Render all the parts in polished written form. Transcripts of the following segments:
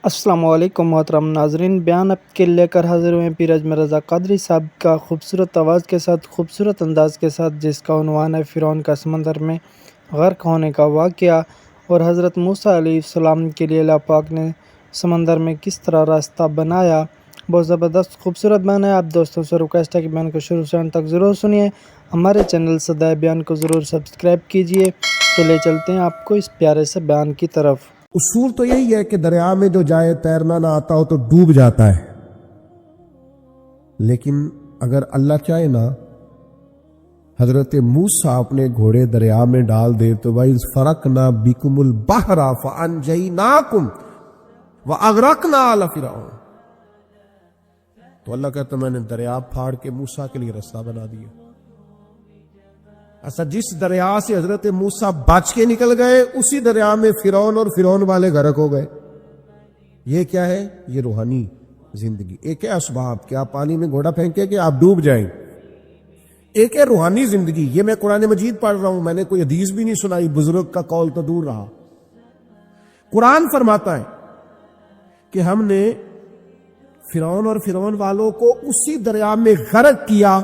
السلام علیکم محترم ناظرین، بیان اب کے لے کر حاضر ہوئے پیر اجمل رضا قادری صاحب کا خوبصورت آواز کے ساتھ، خوبصورت انداز کے ساتھ، جس کا عنوان ہے فرعون کا سمندر میں غرق ہونے کا واقعہ، اور حضرت موسیٰ علیہ السلام کے لیے اللہ پاک نے سمندر میں کس طرح راستہ بنایا۔ بہت زبردست خوبصورت بیان ہے۔ آپ دوستوں سے ریکویسٹ ہے کہ بیان کو شروع سے انت تک ضرور سنیے۔ ہمارے چینل صدائے بیان کو ضرور سبسکرائب کیجیے۔ تو لے چلتے ہیں آپ کو اس پیارے سے بیان کی طرف۔ اصول تو یہی ہے کہ دریا میں جو جائے تیرنا نہ آتا ہو تو ڈوب جاتا ہے، لیکن اگر اللہ چاہے نا، حضرت موسیٰ اپنے گھوڑے دریا میں ڈال دے تو وَإِذْ فَرَقْنَا بِكُمُ الْبَحْرَ فَأَنْجَيْنَاكُمْ وَأَغْرَقْنَا آلَ فِرْعَوْنَ، تو اللہ کہتا میں نے دریا پھاڑ کے موسیٰ کے لیے راستہ بنا دیا۔ ایسا جس دریا سے حضرت موسیٰ بچ کے نکل گئے، اسی دریا میں فرعون اور فرعون والے غرق ہو گئے۔ یہ کیا ہے؟ یہ روحانی زندگی۔ ایک ہے اسباب کہ آپ پانی میں گھوڑا پھینکے کہ آپ ڈوب جائیں، ایک ہے روحانی زندگی۔ یہ میں قرآن مجید پڑھ رہا ہوں، میں نے کوئی حدیث بھی نہیں سنائی، بزرگ کا قول تو دور رہا۔ قرآن فرماتا ہے کہ ہم نے فرعون اور فرعون والوں کو اسی دریا میں غرق کیا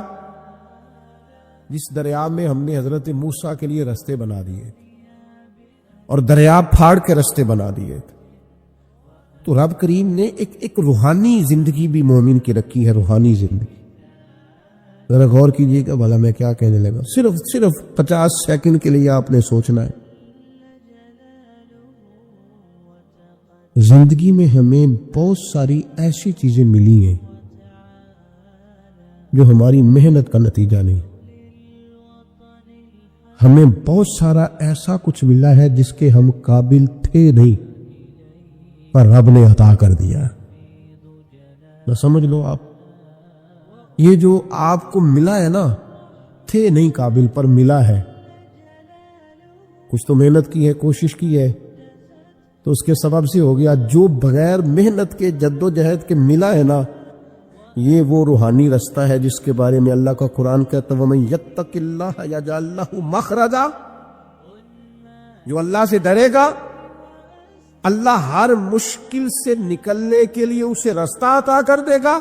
جس دریا میں ہم نے حضرت موسیٰ کے لیے رستے بنا دیے اور دریا پھاڑ کے رستے بنا دیے۔ تو رب کریم نے ایک روحانی زندگی بھی مومن کی رکھی ہے، روحانی زندگی۔ ذرا غور کیجئے کہ بھلا میں کیا کہنے لگا، صرف 50 سیکنڈ کے لیے آپ نے سوچنا ہے۔ زندگی میں ہمیں بہت ساری ایسی چیزیں ملی ہیں جو ہماری محنت کا نتیجہ نہیں۔ ہمیں بہت سارا ایسا کچھ ملا ہے جس کے ہم قابل تھے نہیں، پر رب نے عطا کر دیا۔ نہ سمجھ لو آپ، یہ جو آپ کو ملا ہے نا، تھے نہیں قابل پر ملا ہے۔ کچھ تو محنت کی ہے، کوشش کی ہے، تو اس کے سبب سے ہو گیا۔ جو بغیر محنت کے، جد و جہد کے ملا ہے نا، یہ وہ روحانی رستہ ہے جس کے بارے میں اللہ کا قرآن کہتا ہے وَمَن يَتَّقِ اللَّهَ يَجْعَل لَّهُ مَخْرَجًا، جو اللہ سے ڈرے گا، اللہ ہر مشکل سے نکلنے کے لیے اسے رستہ عطا کر دے گا۔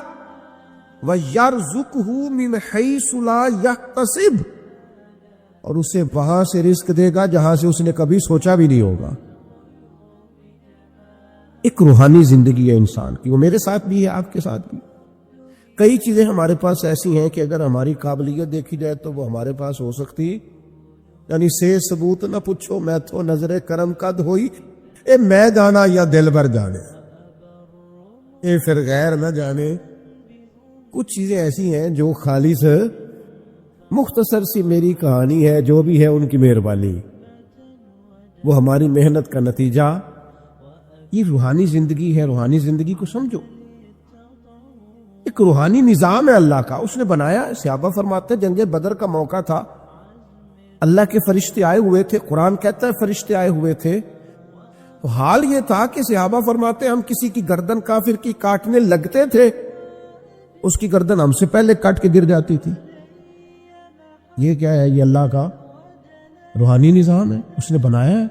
وَيَرْزُقْهُ مِنْ حَيْثُ لَا يَحْتَسِبُ، اور اسے وہاں سے رزق دے گا جہاں سے اس نے کبھی سوچا بھی نہیں ہوگا۔ ایک روحانی زندگی ہے انسان کی، وہ میرے ساتھ بھی ہے، آپ کے ساتھ بھی۔ کئی چیزیں ہمارے پاس ایسی ہیں کہ اگر ہماری قابلیت دیکھی جائے تو وہ ہمارے پاس ہو سکتی، یعنی سے ثبوت نہ پوچھو میں تو نظر کرم قد ہوئی، اے میں جانا یا دل بھر جانے، اے پھر غیر نہ جانے۔ کچھ چیزیں ایسی ہیں جو خالص مختصر سی میری کہانی ہے، جو بھی ہے ان کی مہربانی، وہ ہماری محنت کا نتیجہ۔ یہ روحانی زندگی ہے، روحانی زندگی کو سمجھو۔ ایک روحانی نظام ہے اللہ کا، اس نے بنایا۔ صحابہ فرماتے ہیں جنگ بدر کا موقع تھا، اللہ کے فرشتے آئے ہوئے تھے، قرآن کہتا ہے فرشتے آئے ہوئے تھے، تو حال یہ تھا کہ صحابہ فرماتے ہیں ہم کسی کی گردن کافر کی کاٹنے لگتے تھے، اس کی گردن ہم سے پہلے کٹ کے گر جاتی تھی۔ یہ کیا ہے؟ یہ اللہ کا روحانی نظام ہے، اس نے بنایا ہے۔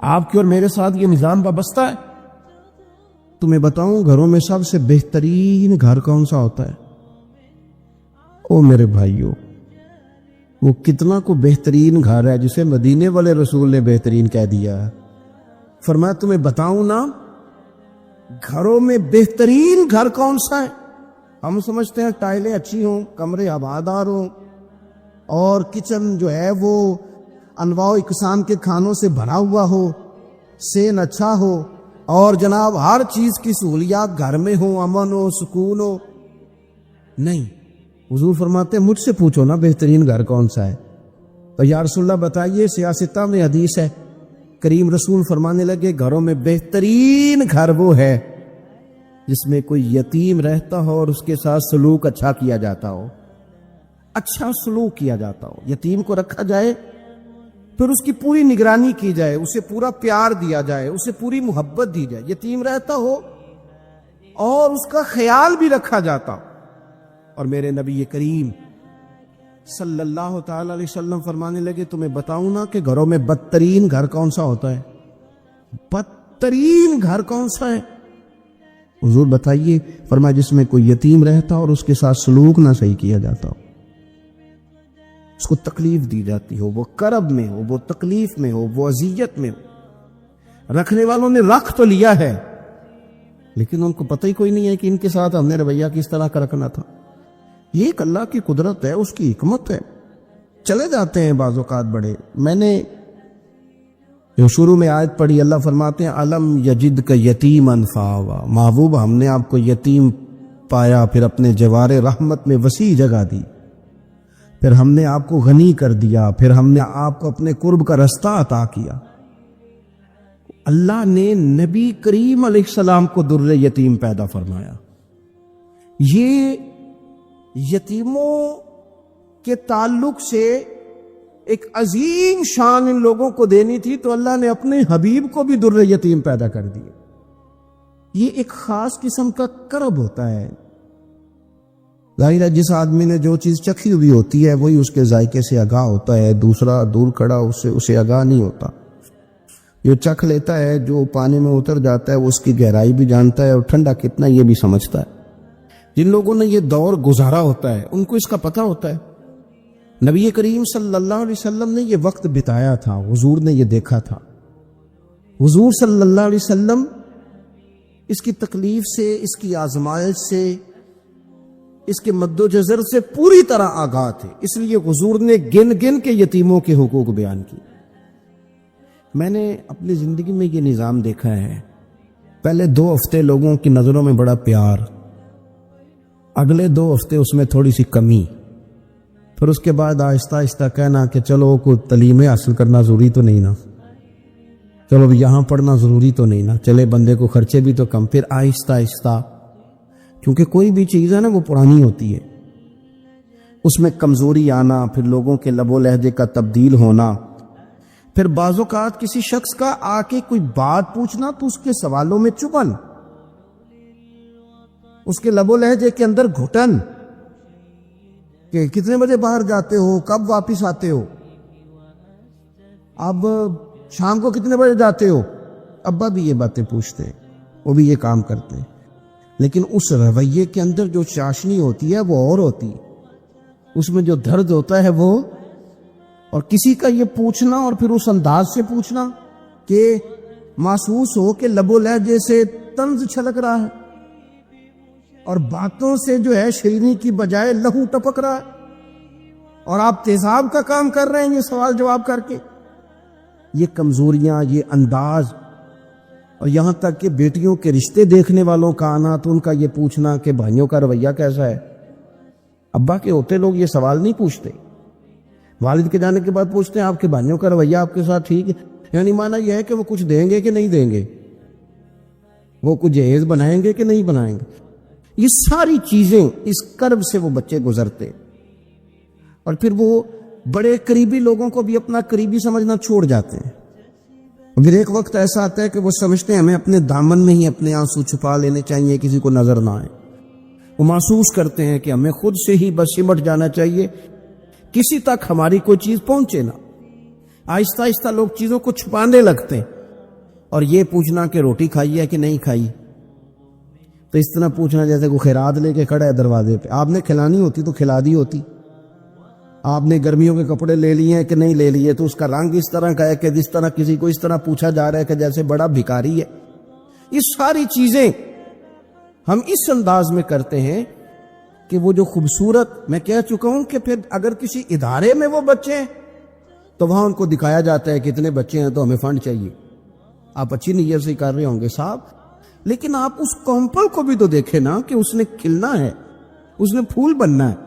آپ کی اور میرے ساتھ یہ نظام وابستہ ہے۔ تمہیں بتاؤں گھروں میں سب سے بہترین گھر کون سا ہوتا ہے؟ او میرے بھائیوں، وہ کتنا کو بہترین گھر ہے جسے مدینے والے رسول نے بہترین کہہ دیا۔ فرمایا تمہیں بتاؤں نا، گھروں میں بہترین گھر کون سا ہے؟ ہم سمجھتے ہیں ٹائلیں اچھی ہوں، کمرے ہوادار ہوں، اور کچن جو ہے وہ انواع و اقسام کے کھانوں سے بھرا ہوا ہو، سین اچھا ہو، اور جناب ہر چیز کی سہولیات گھر میں ہو، امن ہو، سکون ہو۔ نہیں، حضور فرماتے ہیں مجھ سے پوچھو نا بہترین گھر کون سا ہے؟ تو یا رسول اللہ بتائیے، سیاستہ میں حدیث ہے، کریم رسول فرمانے لگے گھروں میں بہترین گھر وہ ہے جس میں کوئی یتیم رہتا ہو اور اس کے ساتھ سلوک اچھا کیا جاتا ہو، اچھا سلوک کیا جاتا ہو، یتیم کو رکھا جائے، پھر اس کی پوری نگرانی کی جائے، اسے پورا پیار دیا جائے، اسے پوری محبت دی جائے، یتیم رہتا ہو اور اس کا خیال بھی رکھا جاتا ہو۔ اور میرے نبی کریم صلی اللہ تعالی علیہ وسلم فرمانے لگے تمہیں بتاؤں نا کہ گھروں میں بدترین گھر کون سا ہوتا ہے؟ ترین گھر کون سا ہے؟ حضور بتائیے، فرمایا جس میں کوئی یتیم رہتا اور اس کے ساتھ سلوک نہ صحیح کیا جاتا ہو، اس کو تکلیف دی جاتی ہو، وہ کرب میں ہو، وہ تکلیف میں ہو، وہ اذیت میں ہو، رکھنے والوں نے رکھ تو لیا ہے لیکن ان کو پتہ ہی کوئی نہیں ہے کہ ان کے ساتھ ہم نے رویہ کس طرح کا رکھنا تھا۔ یہ ایک اللہ کی قدرت ہے، اس کی حکمت ہے۔ چلے جاتے ہیں بعض اوقات بڑے، میں نے جو شروع میں آیت پڑھی، اللہ فرماتے ہیں علم یجدک یتیما فآویٰ، محبوب ہم نے آپ کو یتیم پایا، پھر اپنے جوار رحمت میں وسیع جگہ دی، پھر ہم نے آپ کو غنی کر دیا، پھر ہم نے آپ کو اپنے قرب کا رستہ عطا کیا۔ اللہ نے نبی کریم علیہ السلام کو در یتیم پیدا فرمایا۔ یہ یتیموں کے تعلق سے ایک عظیم شان ان لوگوں کو دینی تھی، تو اللہ نے اپنے حبیب کو بھی در یتیم پیدا کر دیا۔ یہ ایک خاص قسم کا کرب ہوتا ہے۔ ظاہر ہے جس آدمی نے جو چیز چکھی ہوئی ہوتی ہے وہی اس کے ذائقے سے آگاہ ہوتا ہے، دوسرا دور کھڑا اسے آگاہ نہیں ہوتا۔ جو چکھ لیتا ہے، جو پانی میں اتر جاتا ہے، وہ اس کی گہرائی بھی جانتا ہے اور ٹھنڈا کتنا یہ بھی سمجھتا ہے۔ جن لوگوں نے یہ دور گزارا ہوتا ہے ان کو اس کا پتہ ہوتا ہے۔ نبی کریم صلی اللہ علیہ وسلم نے یہ وقت بتایا تھا، حضور نے یہ دیکھا تھا۔ حضور صلی اللہ علیہ وسلم اس کی تکلیف سے، اس کی آزمائش سے، اس کے مد و جزر سے پوری طرح آگاہ تھے، اس لیے حضور نے گن گن کے یتیموں کے حقوق بیان کی۔ میں نے اپنی زندگی میں یہ نظام دیکھا ہے، پہلے 2 ہفتے لوگوں کی نظروں میں بڑا پیار، اگلے 2 ہفتے اس میں تھوڑی سی کمی، پھر اس کے بعد آہستہ آہستہ کہنا کہ چلو کوئی تعلیمیں حاصل کرنا ضروری تو نہیں نا، چلو یہاں پڑھنا ضروری تو نہیں نا، چلے بندے کو خرچے بھی تو کم، پھر آہستہ آہستہ، کیونکہ کوئی بھی چیز ہے نا وہ پرانی ہوتی ہے، اس میں کمزوری آنا، پھر لوگوں کے لب و لہجے کا تبدیل ہونا، پھر بعض اوقات کسی شخص کا آ کے کوئی بات پوچھنا تو اس کے سوالوں میں چبھن، اس کے لب و لہجے کے اندر گھٹن کہ کتنے بجے باہر جاتے ہو، کب واپس آتے ہو، اب شام کو کتنے بجے جاتے ہو۔ ابا بھی یہ باتیں پوچھتے ہیں، وہ بھی یہ کام کرتے ہیں، لیکن اس رویے کے اندر جو چاشنی ہوتی ہے وہ اور ہوتی ہے، اس میں جو درد ہوتا ہے وہ، اور کسی کا یہ پوچھنا اور پھر اس انداز سے پوچھنا کہ محسوس ہو کہ لب و لہجے سے طنز چھلک رہا ہے اور باتوں سے جو ہے شیرینی کی بجائے لہو ٹپک رہا ہے، اور آپ تیزاب کا کام کر رہے ہیں یہ سوال جواب کر کے۔ یہ کمزوریاں، یہ انداز، اور یہاں تک کہ بیٹیوں کے رشتے دیکھنے والوں کا آنا تو ان کا یہ پوچھنا کہ بھائیوں کا رویہ کیسا ہے۔ ابا کے ہوتے لوگ یہ سوال نہیں پوچھتے، والد کے جانے کے بعد پوچھتے ہیں آپ کے بھائیوں کا رویہ آپ کے ساتھ ٹھیک ہے، یعنی معنی یہ ہے کہ وہ کچھ دیں گے کہ نہیں دیں گے، وہ کچھ جہیز بنائیں گے کہ نہیں بنائیں گے۔ یہ ساری چیزیں اس کرب سے وہ بچے گزرتے، اور پھر وہ بڑے قریبی لوگوں کو بھی اپنا قریبی سمجھنا چھوڑ جاتے ہیں۔ پھر ایک وقت ایسا آتا ہے کہ وہ سمجھتے ہیں ہمیں اپنے دامن میں ہی اپنے آنسو چھپا لینے چاہیے، کسی کو نظر نہ آئے۔ وہ محسوس کرتے ہیں کہ ہمیں خود سے ہی بس سمٹ جانا چاہیے، کسی تک ہماری کوئی چیز پہنچے نہ۔ آہستہ آہستہ لوگ چیزوں کو چھپانے لگتے ہیں، اور یہ پوچھنا کہ روٹی کھائی ہے کہ نہیں کھائی، تو اس طرح پوچھنا جیسے کوئی خیرات لے کے کھڑا ہے دروازے پہ، آپ نے کھلانی ہوتی تو کھلا دی ہوتی۔ آپ نے گرمیوں کے کپڑے لے لیے ہیں کہ نہیں لے لیے، تو اس کا رنگ اس طرح کا ہے کہ جس طرح کسی کو اس طرح پوچھا جا رہا ہے کہ جیسے بڑا بھکاری ہے۔ یہ ساری چیزیں ہم اس انداز میں کرتے ہیں کہ وہ جو خوبصورت، میں کہہ چکا ہوں کہ پھر اگر کسی ادارے میں وہ بچے ہیں تو وہاں ان کو دکھایا جاتا ہے کہ اتنے بچے ہیں تو ہمیں فنڈ چاہیے۔ آپ اچھی نیت سے کر رہے ہوں گے صاحب، لیکن آپ اس کومپل کو بھی تو دیکھیں نا کہ اس نے کھلنا ہے، اس نے پھول بننا ہے،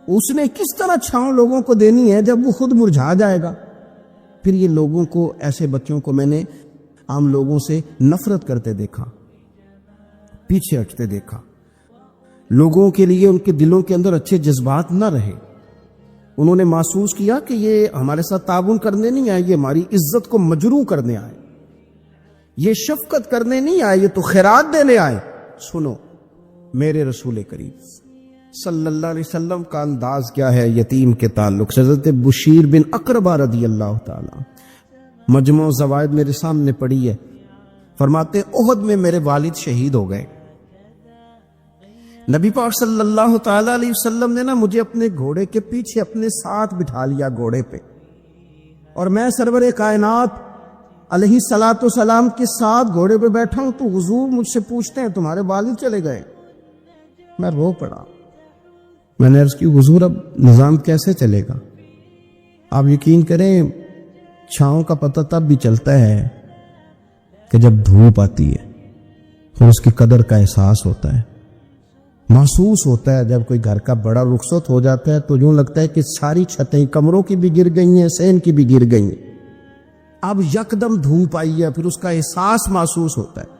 اس نے کس طرح چھاؤں لوگوں کو دینی ہے جب وہ خود مرجھا جائے گا۔ پھر یہ لوگوں کو، ایسے بچوں کو میں نے عام لوگوں سے نفرت کرتے دیکھا، پیچھے ہٹتے دیکھا، لوگوں کے لیے ان کے دلوں کے اندر اچھے جذبات نہ رہے۔ انہوں نے محسوس کیا کہ یہ ہمارے ساتھ تعاون کرنے نہیں آئے، یہ ہماری عزت کو مجروح کرنے آئے، یہ شفقت کرنے نہیں آئے، یہ تو خیرات دینے آئے۔ سنو، میرے رسول کریم صلی اللہ علیہ وسلم کا انداز کیا ہے یتیم کے تعلق سے۔ حضرت بشیر بن اقربہ رضی اللہ تعالی، مجموع زوائد میرے سامنے پڑھی ہے، فرماتے احد میں میرے والد شہید ہو گئے. نبی پاک صلی اللہ تعالی علیہ وسلم نے مجھے اپنے گھوڑے کے پیچھے اپنے ساتھ بٹھا لیا گھوڑے پہ, اور میں سرور کائنات علیہ الصلوۃ والسلام کے ساتھ گھوڑے پہ بیٹھا ہوں تو حضور مجھ سے پوچھتے ہیں تمہارے والد چلے گئے. میں رو پڑا. میں نے عرض کی حضور اب نظام کیسے چلے گا؟ آپ یقین کریں چھاؤں کا پتہ تب بھی چلتا ہے کہ جب دھوپ آتی ہے اور اس کی قدر کا احساس ہوتا ہے, محسوس ہوتا ہے. جب کوئی گھر کا بڑا رخصت ہو جاتا ہے تو یوں لگتا ہے کہ ساری چھتیں کمروں کی بھی گر گئی ہیں, صحن کی بھی گر گئی ہیں. اب یکدم دھوپ آئی ہے, پھر اس کا احساس محسوس ہوتا ہے.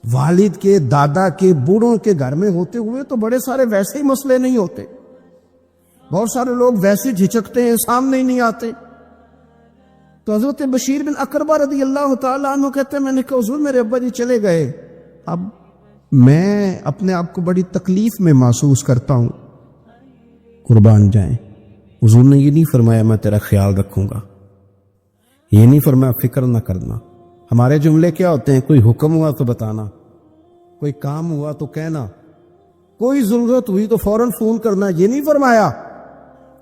والد کے, دادا کے, بوڑھوں کے گھر میں ہوتے ہوئے تو بڑے سارے ویسے ہی مسئلے نہیں ہوتے, بہت سارے لوگ ویسے جھجکتے ہیں, سامنے ہی نہیں آتے. تو حضرت بشیر بن اقربہ رضی اللہ تعالیٰ عنہ کہتے ہیں میں نے کہا حضور میرے ابا جی چلے گئے, اب میں اپنے آپ کو بڑی تکلیف میں محسوس کرتا ہوں. قربان جائیں, حضور نے یہ نہیں فرمایا میں تیرا خیال رکھوں گا, یہ نہیں فرمایا فکر نہ کرنا. ہمارے جملے کیا ہوتے ہیں؟ کوئی حکم ہوا تو بتانا, کوئی کام ہوا تو کہنا, کوئی ضرورت ہوئی تو فوراً فون کرنا. یہ نہیں فرمایا.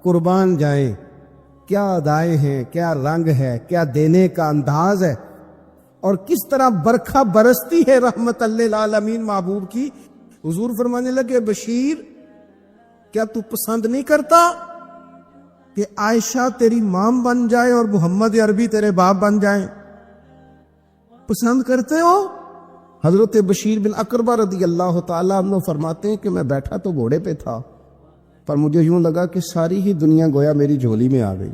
قربان جائیں, کیا ادائیں ہیں, کیا رنگ ہے, کیا دینے کا انداز ہے, اور کس طرح برکھا برستی ہے رحمت للعالمین محبوب کی. حضور فرمانے لگے بشیر کیا تو پسند نہیں کرتا کہ عائشہ تیری ماں بن جائے اور محمد عربی تیرے باپ بن جائیں؟ پسند کرتے ہو؟ حضرت بشیر بن اقربہ رضی اللہ تعالیٰ عنہ فرماتے ہیں کہ میں بیٹھا تو گھوڑے پہ تھا, پر مجھے یوں لگا کہ ساری ہی دنیا گویا میری جھولی میں آ گئی.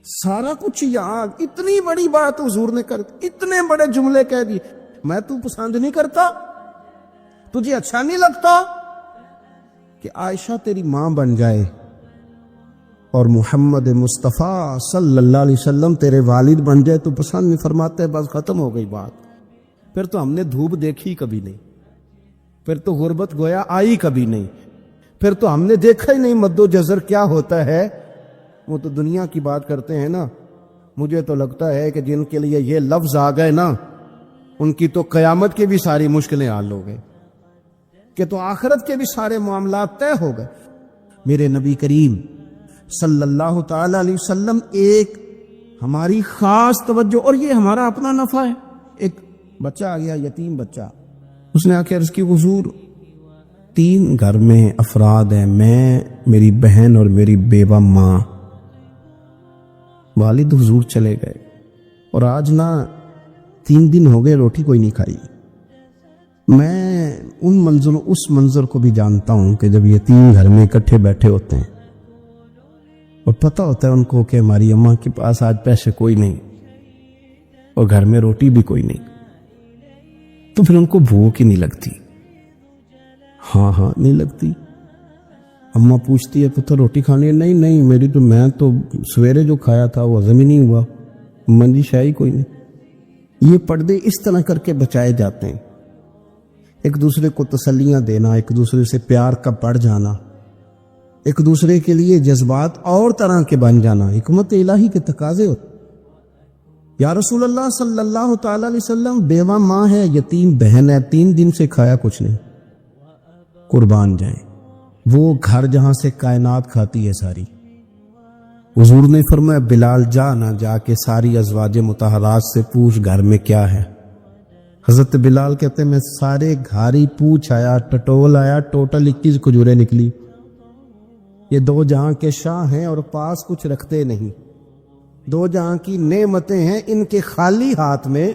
سارا کچھ یہاں, اتنی بڑی بات حضور نے کر دی, اتنے بڑے جملے کہہ دیے. میں تو پسند نہیں کرتا, تجھے اچھا نہیں لگتا کہ عائشہ تیری ماں بن جائے اور محمد مصطفیٰ صلی اللہ علیہ وسلم تیرے والد بن جائے تو پسند نہیں؟ فرماتے ہیں بس ختم ہو گئی بات. پھر تو ہم نے دھوپ دیکھی کبھی نہیں, پھر تو غربت گویا آئی کبھی نہیں, پھر تو ہم نے دیکھا ہی نہیں مد و جزر کیا ہوتا ہے. وہ تو دنیا کی بات کرتے ہیں نا. مجھے تو لگتا ہے کہ جن کے لیے یہ لفظ آ گئے نا ان کی تو قیامت کی بھی ساری مشکلیں حل ہو گئے, کہ تو آخرت کے بھی سارے معاملات طے ہو گئے. میرے نبی کریم صلی اللہ تعالی علیہ وسلم ایک ہماری خاص توجہ, اور یہ ہمارا اپنا نفع ہے. ایک بچہ آ گیا, یتیم بچہ, اس نے آ کے عرض کی حضور 3 گھر میں افراد ہیں, میں, میری بہن اور میری بیوہ ماں. والد حضور چلے گئے اور آج 3 دن ہو گئے روٹی کوئی نہیں کھائی. میں اس منظر کو بھی جانتا ہوں کہ جب یہ 3 گھر میں اکٹھے بیٹھے ہوتے ہیں اور پتہ ہوتا ہے ان کو کہ ہماری اماں کے پاس آج پیسے کوئی نہیں اور گھر میں روٹی بھی کوئی نہیں, تو پھر ان کو بھوک ہی نہیں لگتی. ہاں نہیں لگتی. اماں پوچھتی ہے پتر روٹی کھانی ہے؟ نہیں میری تو, میں تو سویرے جو کھایا تھا وہ ہضم ہی نہیں ہوا. اماں جی شاہی کوئی نہیں. یہ پردے اس طرح کر کے بچائے جاتے ہیں. ایک دوسرے کو تسلیاں دینا, ایک دوسرے سے پیار کا بڑھ جانا, ایک دوسرے کے لیے جذبات اور طرح کے بن جانا, حکمت الہی کے تقاضے ہوتے. یا رسول اللہ صلی اللہ تعالی علیہ وسلم بیوہ ماں ہے, یتیم بہن ہے, 3 دن سے کھایا کچھ نہیں. قربان جائیں, وہ گھر جہاں سے کائنات کھاتی ہے ساری. حضور نے فرمایا بلال جا کے ساری ازواج مطہرات سے پوچھ گھر میں کیا ہے. حضرت بلال کہتے ہیں میں سارے گھاری پوچھ آیا, ٹٹول آیا, ٹوٹل 21 کھجوریں نکلی. یہ 2 جہاں کے شاہ ہیں اور پاس کچھ رکھتے نہیں, 2 جہاں کی نعمتیں ہیں, ان کے خالی ہاتھ میں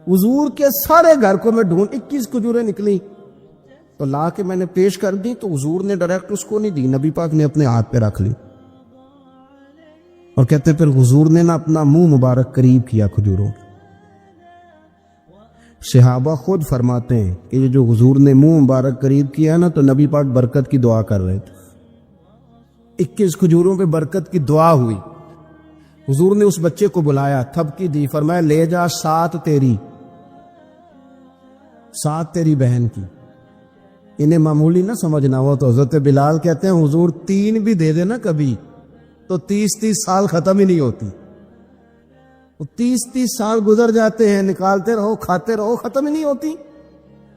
حضور کے سارے گھر کو میں ڈھونڈ 21 کھجوریں نکلی تو لا کے میں نے پیش کر دی, تو حضور نے ڈائریکٹ اس کو نہیں دی, نبی پاک نے اپنے ہاتھ پہ رکھ لی. اور کہتے پھر حضور نے اپنا منہ مبارک قریب کیا کھجوروں. صحابہ خود فرماتے ہیں کہ یہ جو حضور نے منہ مبارک قریب کیا نا, تو نبی پاک برکت کی دعا کر رہے تھے. 21 کھجوروں پہ برکت کی دعا ہوئی. حضور نے اس بچے کو بلایا, تھپکی دی, فرمایا لے جا 7 تیری, 7 تیری بہن کی. انہیں معمولی نہ سمجھنا ہو تو حضرت بلال کہتے ہیں حضور 3 بھی دے دینا کبھی تو 30 سال ختم ہی نہیں ہوتی. 30 سال گزر جاتے ہیں، نکالتے رہو، کھاتے رہو، ختم ہی نہیں ہوتی۔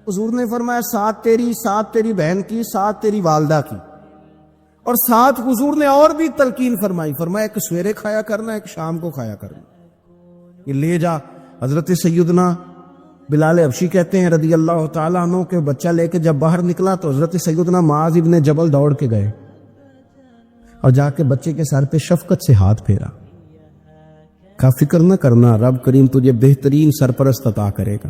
حضور نے فرمایا 7 تیری، 7 تیری بہن کی، 7 تیری والدہ کی، اور 7 حضور نے اور بھی تلقین فرمائی، فرمایا ایک سویرے کھایا کرنا، ایک شام کو کھایا کرنا۔ یہ لے جا۔ حضرت سیدنا بلال حبشی کہتے ہیں رضی اللہ تعالیٰ عنہ کہ بچہ لے کے جب باہر نکلا تو حضرت سیدنا معاذ ابن جبل دوڑ کے گئے اور جا کے بچے کے سر پہ شفقت سے ہاتھ پھیرا، کہا فکر نہ کرنا، رب کریم تجھے بہترین سرپرست عطا کرے گا،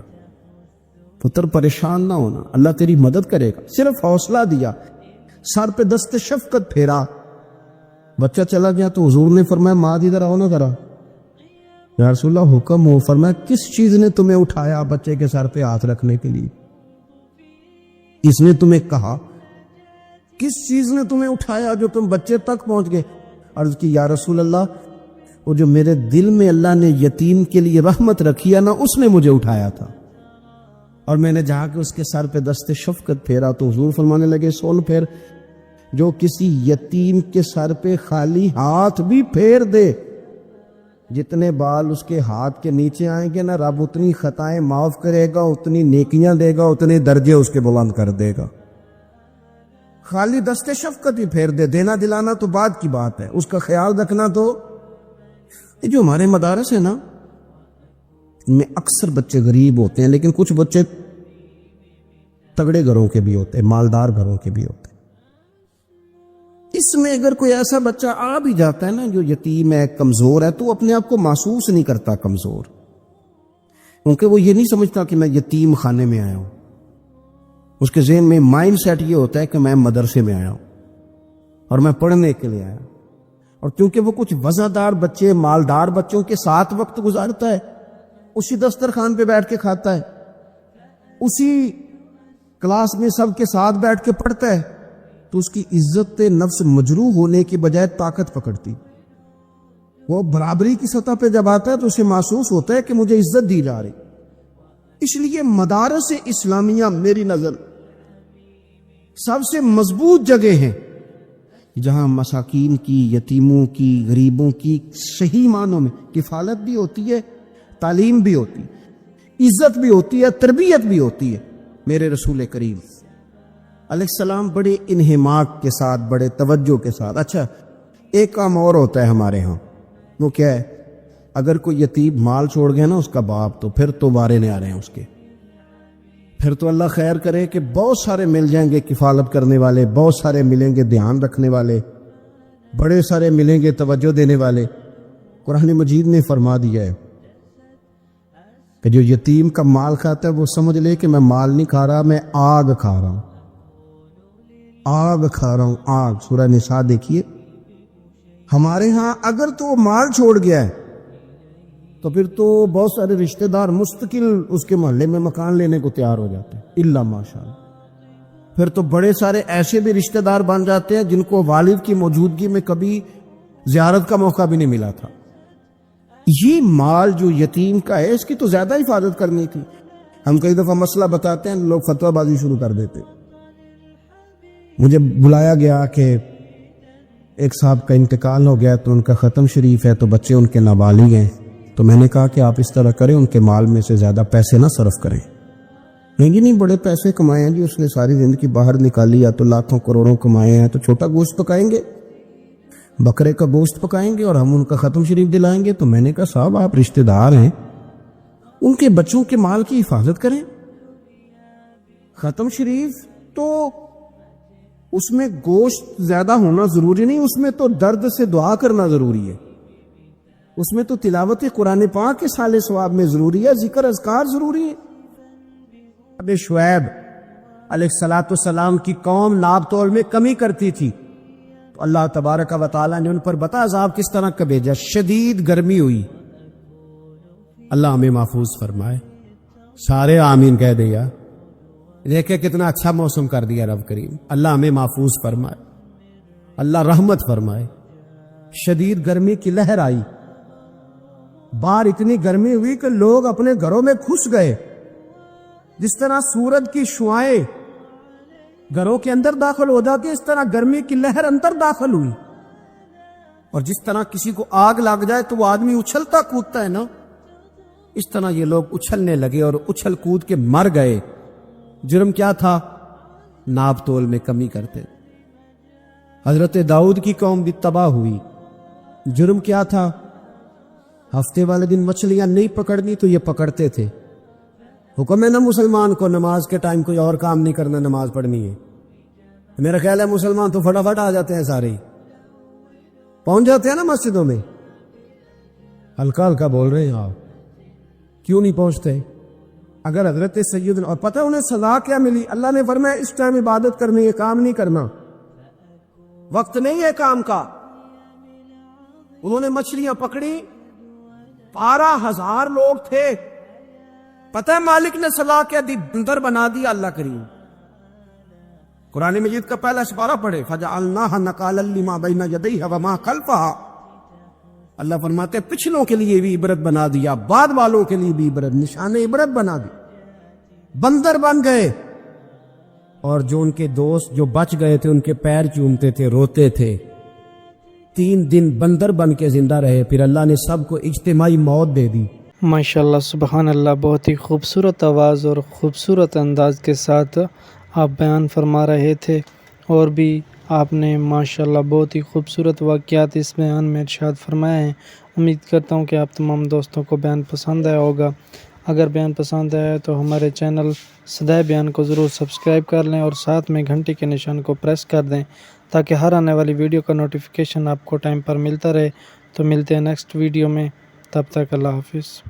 پتر پریشان نہ ہونا، اللہ تیری مدد کرے گا۔ صرف حوصلہ دیا، سر پہ دست شفقت پھیرا، بچہ چلا گیا تو حضور نے فرمایا معاذ ادھر آؤ نا ذرا۔ یا رسول اللہ حکم ہو۔ فرمایا کس چیز نے تمہیں اٹھایا بچے کے سر پہ ہاتھ رکھنے کے لیے؟ اس نے تمہیں کہا کس چیز نے تمہیں اٹھایا جو تم بچے تک پہنچ گئے؟ عرض کی یا رسول اللہ وہ جو میرے دل میں اللہ نے یتیم کے لیے رحمت رکھی ہے نا، اس نے مجھے اٹھایا تھا، اور میں نے جا کے اس کے سر پہ دست شفقت پھیرا تو حضور فرمانے لگے سن پھر، جو کسی یتیم کے سر پہ خالی ہاتھ بھی پھیر دے، جتنے بال اس کے ہاتھ کے نیچے آئیں گے نا، رب اتنی خطائیں معاف کرے گا، اتنی نیکیاں دے گا، اتنے درجے اس کے بلند کر دے گا۔ خالی دست شفقت ہی پھیر دے، دینا دلانا تو بعد کی بات ہے، اس کا خیال رکھنا تو۔ یہ جو ہمارے مدارس ہیں نا، ان میں اکثر بچے غریب ہوتے ہیں، لیکن کچھ بچے تگڑے گھروں کے بھی ہوتے ہیں، مالدار گھروں کے بھی ہوتے ہیں۔ اس میں اگر کوئی ایسا بچہ آ بھی جاتا ہے نا جو یتیم ہے، کمزور ہے، تو اپنے آپ کو محسوس نہیں کرتا کمزور، کیونکہ وہ یہ نہیں سمجھتا کہ میں یتیم خانے میں آیا ہوں۔ اس کے ذہن میں مائنڈ سیٹ یہ ہوتا ہے کہ میں مدرسے میں آیا ہوں اور میں پڑھنے کے لیے آیا ہوں، اور کیونکہ وہ کچھ وزادار بچے، مالدار بچوں کے ساتھ وقت گزارتا ہے، اسی دسترخوان پہ بیٹھ کے کھاتا ہے، اسی کلاس میں سب کے ساتھ بیٹھ کے پڑھتا ہے، تو اس کی عزت نفس مجروح ہونے کی بجائے طاقت پکڑتی۔ وہ برابری کی سطح پہ جب آتا ہے تو اسے محسوس ہوتا ہے کہ مجھے عزت دی جا رہی۔ اس لیے مدارس اسلامیہ میری نظر سب سے مضبوط جگہ ہیں جہاں مساکین کی، یتیموں کی، غریبوں کی صحیح معنوں میں کفالت بھی ہوتی ہے، تعلیم بھی ہوتی ہے، عزت بھی ہوتی ہے، تربیت بھی ہوتی ہے۔ میرے رسول کریم علیہ السلام بڑے انہماک کے ساتھ، بڑے توجہ کے ساتھ۔ اچھا ایک کام اور ہوتا ہے ہمارے ہاں، وہ کیا ہے؟ اگر کوئی یتیم مال چھوڑ گیا نا اس کا باپ، تو پھر تو وارے نہیں آ رہے ہیں اس کے، پھر تو اللہ خیر کرے کہ بہت سارے مل جائیں گے کفالت کرنے والے، بہت سارے ملیں گے دھیان رکھنے والے، بڑے سارے ملیں گے توجہ دینے والے۔ قرآن مجید نے فرما دیا ہے کہ جو یتیم کا مال کھاتا ہے وہ سمجھ لے کہ میں مال نہیں کھا رہا، میں آگ کھا رہا ہوں، آگ کھا رہا ہوں، آگ۔ سورہ نساء دیکھیے۔ ہمارے ہاں اگر تو مال چھوڑ گیا ہے تو پھر تو بہت سارے رشتہ دار مستقل اس کے محلے میں مکان لینے کو تیار ہو جاتے ہیں، الا ماشاءاللہ۔ پھر تو بڑے سارے ایسے بھی رشتہ دار بن جاتے ہیں جن کو والد کی موجودگی میں کبھی زیارت کا موقع بھی نہیں ملا تھا۔ یہ مال جو یتیم کا ہے اس کی تو زیادہ حفاظت کرنی تھی۔ ہم کئی دفعہ مسئلہ بتاتے ہیں، لوگ فتویٰ بازی شروع کر دیتے۔ مجھے بلایا گیا کہ ایک صاحب کا انتقال ہو گیا تو ان کا ختم شریف ہے، تو بچے ان کے نابالغ ہیں، تو میں نے کہا کہ آپ اس طرح کریں، ان کے مال میں سے زیادہ پیسے نہ صرف کریں۔ نہیں بڑے پیسے کمائے ہیں جی، اس نے ساری زندگی باہر نکالی، یا تو لاکھوں کروڑوں کمائے ہیں، تو چھوٹا گوشت پکائیں گے، بکرے کا گوشت پکائیں گے اور ہم ان کا ختم شریف دلائیں گے۔ تو میں نے کہا صاحب آپ رشتہ دار ہیں، ان کے بچوں کے مال کی حفاظت کریں۔ ختم شریف تو اس میں گوشت زیادہ ہونا ضروری نہیں، اس میں تو درد سے دعا کرنا ضروری ہے، اس میں تو تلاوت قرآن پاک کے سال ثواب میں ضروری ہے، ذکر اذکار ضروری ہے۔ اب شعیب علیہ السلام کی قوم ناب تول میں کمی کرتی تھی، تو اللہ تبارک و تعالیٰ نے ان پر بتا عذاب کس طرح کا بھیجا۔ شدید گرمی ہوئی، اللہ ہمیں محفوظ فرمائے، سارے آمین کہہ دیا۔ دیکھیں کتنا اچھا موسم کر دیا رب کریم، اللہ ہمیں محفوظ فرمائے، اللہ رحمت فرمائے۔ شدید گرمی کی لہر آئی، باہر اتنی گرمی ہوئی کہ لوگ اپنے گھروں میں گھس گئے، جس طرح سورج کی شعائیں گھروں کے اندر داخل ہو جاتی، اس طرح گرمی کی لہر اندر داخل ہوئی۔ اور جس طرح کسی کو آگ لگ جائے تو وہ آدمی اچھلتا کودتا ہے نا، اس طرح یہ لوگ اچھلنے لگے اور اچھل کود کے مر گئے۔ جرم کیا تھا؟ ناپ تول میں کمی کرتے۔ حضرت داؤد کی قوم بھی تباہ ہوئی۔ جرم کیا تھا؟ ہفتے والے دن مچھلیاں نہیں پکڑنی تو یہ پکڑتے تھے۔ حکم ہے نا مسلمان کو نماز کے ٹائم کوئی اور کام نہیں کرنا، نماز پڑھنی ہے۔ میرا خیال ہے مسلمان تو فٹافٹ آ جاتے ہیں، سارے پہنچ جاتے ہیں نا مسجدوں میں۔ ہلکا ہلکا بول رہے ہیں آپ، کیوں نہیں پہنچتے؟ اگر حضرت سیدنا، اور پتہ انہیں سزا کیا ملی؟ اللہ نے فرمایا اس ٹائم عبادت کرنی ہے، کام نہیں کرنا، وقت نہیں ہے کام کا۔ انہوں نے مچھلیاں پکڑی، 12,000 لوگ تھے۔ پتہ ہے مالک نے سزا کیا دی؟ بندر بنا دیا اللہ کریم۔ قرآن مجید کا پہلا سپارہ پڑھے، فَجَعَلْنَاهَا نَكَالًا لِمَا بَيْنَ يَدَيْهَا وَمَا خَلْفَهَا۔ اللہ فرماتے ہیں پچھلوں کے لیے بھی عبرت بنا دیا، بعد والوں کے لیے بھی عبرت، نشان عبرت بنا دی۔ بندر بن گئے، اور جو ان کے دوست جو بچ گئے تھے ان کے پیر چومتے تھے، روتے تھے۔ 3 دن بندر بن کے زندہ رہے، پھر اللہ نے سب کو اجتماعی موت دے دی۔ ماشاءاللہ، سبحان اللہ، بہت ہی خوبصورت آواز اور خوبصورت انداز کے ساتھ آپ بیان فرما رہے تھے، اور بھی آپ نے ماشاءاللہ بہت ہی خوبصورت واقعات اس بیان میں ارشاد فرمائے ہیں۔ امید کرتا ہوں کہ آپ تمام دوستوں کو بیان پسند آیا ہوگا۔ اگر بیان پسند آیا تو ہمارے چینل صدائے بیان کو ضرور سبسکرائب کر لیں اور ساتھ میں گھنٹی کے نشان کو پریس کر دیں تاکہ ہر آنے والی ویڈیو کا نوٹیفیکیشن آپ کو ٹائم پر ملتا رہے۔ تو ملتے ہیں نیکسٹ ویڈیو میں، تب تک اللہ حافظ۔